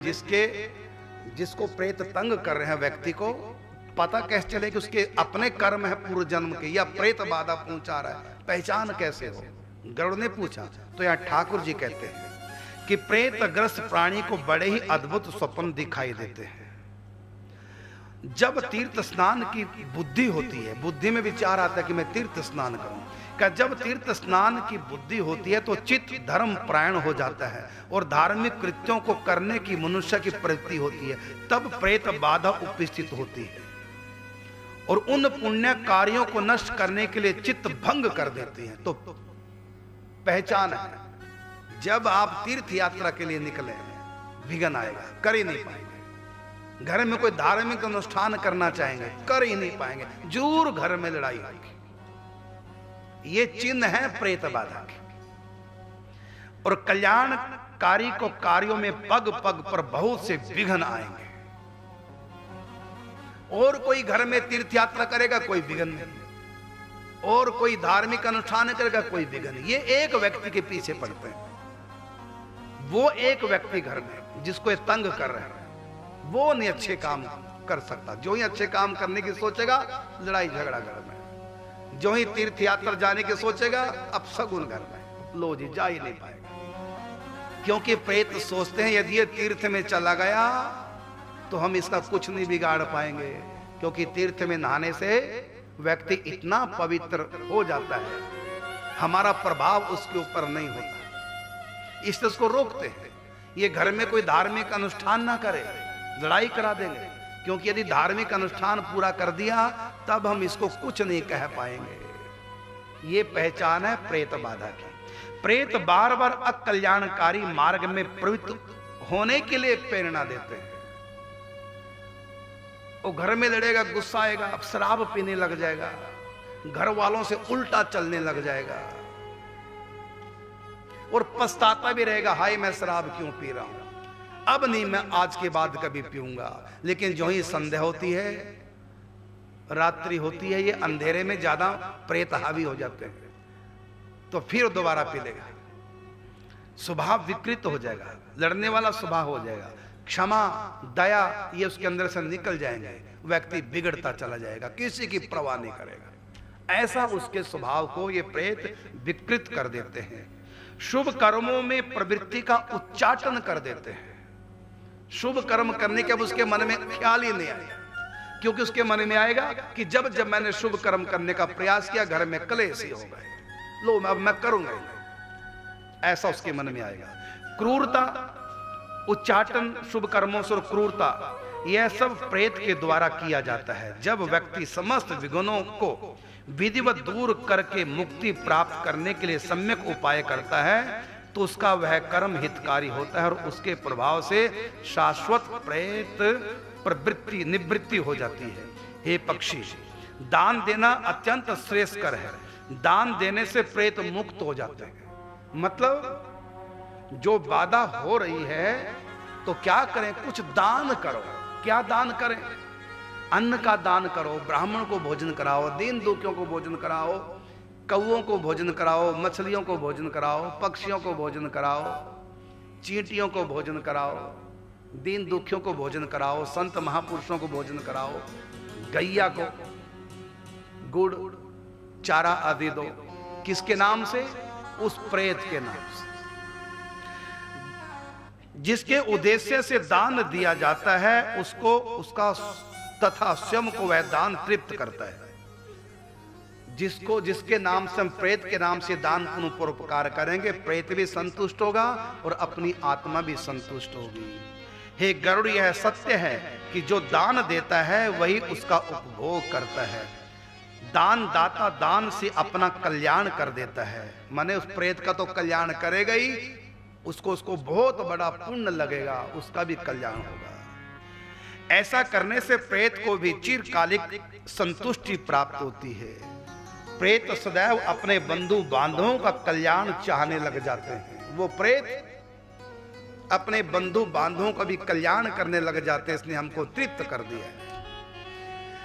जिसको प्रेत तंग कर रहे हैं व्यक्ति को पता कैसे चले कि उसके अपने कर्म है पूर्व जन्म के या प्रेत बाधा पहुंचा रहा है, पहचान कैसे हो? गरुड़ ने पूछा तो यहाँ ठाकुर जी कहते हैं कि प्रेतग्रस्त प्राणी को बड़े ही अद्भुत स्वप्न दिखाई देते हैं। जब तीर्थ स्नान की बुद्धि होती है, बुद्धि में विचार आता है कि मैं तीर्थ स्नान करूं, क्या जब तीर्थ स्नान की बुद्धि होती है तो चित्त धर्म प्रायण हो जाता है और धार्मिक कृत्यों को करने की मनुष्य की प्रवृत्ति होती है, तब प्रेत बाधा उपस्थित होती है और उन पुण्य कार्यों को नष्ट करने के लिए चित्त भंग कर देती है। तो पहचान है, जब आप तीर्थ यात्रा के लिए निकले विघ्न आएगा, कर ही नहीं पाएंगे। घर में कोई धार्मिक अनुष्ठान करना चाहेंगे, कर ही नहीं पाएंगे, जरूर घर में लड़ाई होगी। ये चिन्ह है प्रेत बाधा के। और कल्याणकारी को कार्यों में पग पग पर बहुत से विघ्न आएंगे। और कोई घर में तीर्थ यात्रा करेगा, कोई विघ्न नहीं, और कोई धार्मिक अनुष्ठान करेगा, कोई विघ्न नहीं। ये एक व्यक्ति के पीछे पड़ते हैं। वो एक व्यक्ति घर में जिसको ये तंग कर रहे हैं, वो नहीं अच्छे काम कर सकता। जो ही अच्छे काम करने की सोचेगा, लड़ाई झगड़ा घर में। जो ही तीर्थ यात्रा जाने की सोचेगा, अब सगुन घर में, लो जी जा ही नहीं पाएगा। क्योंकि प्रेत सोचते हैं यदि ये तीर्थ में चला गया तो हम इसका कुछ नहीं बिगाड़ पाएंगे, क्योंकि तीर्थ में नहाने से व्यक्ति इतना पवित्र हो जाता है, हमारा प्रभाव उसके ऊपर नहीं होता, इसलिए उसको रोकते हैं। ये घर में कोई धार्मिक अनुष्ठान ना करे, लड़ाई करा देंगे, क्योंकि यदि धार्मिक अनुष्ठान पूरा कर दिया तब हम इसको कुछ नहीं कह पाएंगे। ये पहचान है प्रेत बाधा की। प्रेत बार बार अकल्याणकारी मार्ग में प्रवृत्त होने के लिए प्रेरणा देते हैं। वो घर में लड़ेगा, गुस्सा आएगा, अब शराब पीने लग जाएगा, घर वालों से उल्टा चलने लग जाएगा और पछताता भी रहेगा, हाय मैं शराब क्यों पी रहा हूं, अब नहीं, मैं आज के बाद कभी पीऊंगा। लेकिन जो ही संध्या होती है, रात्रि होती है, ये अंधेरे में ज्यादा प्रेत हावी हो जाते हैं, तो फिर दोबारा पी लेगा, स्वभाव विकृत हो जाएगा, लड़ने वाला स्वभाव हो जाएगा, क्षमा दया ये उसके अंदर से निकल जाएंगे, व्यक्ति बिगड़ता चला जाएगा, किसी की परवाह नहीं करेगा। ऐसा उसके स्वभाव को ये प्रेत विकृत कर देते हैं। शुभ कर्मों में प्रवृत्ति का उच्चाटन कर देते हैं। शुभ कर्म करने के अब उसके मन में ख्याल ही नहीं आएगा, क्योंकि उसके मन में आएगा कि जब जब मैंने शुभ कर्म करने का प्रयास किया, घर में कलेश ही हो गए, लो अब मैं करूंगा ही, ऐसा उसके मन में आएगा। क्रूरता, उच्चाटन शुभ कर्मों से, क्रूरता, यह सब प्रेत के द्वारा किया जाता है। जब व्यक्ति समस्त विघ्नों को विधिवत दूर करके मुक्ति प्राप्त करने के लिए सम्यक उपाय करता है तो उसका वह कर्म हितकारी होता है और उसके प्रभाव से शाश्वत प्रेत प्रवृत्ति निवृत्ति हो जाती है। हे पक्षी, दान देना अत्यंत श्रेयस्कर है। दान देने से प्रेत मुक्त हो जाते हैं। मतलब जो बाधा हो रही है तो क्या करें, कुछ दान करो। क्या दान करें? अन्न का दान करो, ब्राह्मण को भोजन कराओ, दीन दुखियों को भोजन कराओ, कौओं को भोजन कराओ, मछलियों को भोजन कराओ, पक्षियों को भोजन कराओ, चींटियों को भोजन कराओ, दीन दुखियों को भोजन कराओ, संत महापुरुषों को भोजन कराओ, गैया को गुड़ चारा आदि दो। किसके नाम से? उस प्रेत के नाम से, जिसके उद्देश्य से दान दिया जाता है उसको, उसका तथा स्वयं को वह दान तृप्त करता है। जिसके नाम से हम प्रेत के नाम से दान पुण्य परोपकार करेंगे, प्रेत भी संतुष्ट होगा और अपनी आत्मा भी संतुष्ट होगी। हे गरुड़, यह सत्य है कि जो दान देता है वही उसका उपभोग करता है। दान दाता दान से अपना कल्याण कर देता है। माने उस प्रेत का तो कल्याण करेगा ही, उसको बहुत बड़ा पुण्य लगेगा, उसका भी कल्याण होगा। ऐसा करने से प्रेत को भी चिरकालिक संतुष्टि प्राप्त होती है। प्रेत सदैव अपने बंधु बांधवों का कल्याण चाहने लग जाते हैं। वो प्रेत अपने बंधु बांधवों का भी कल्याण करने लग जाते हैं, इसने हमको तृप्त कर दिया है।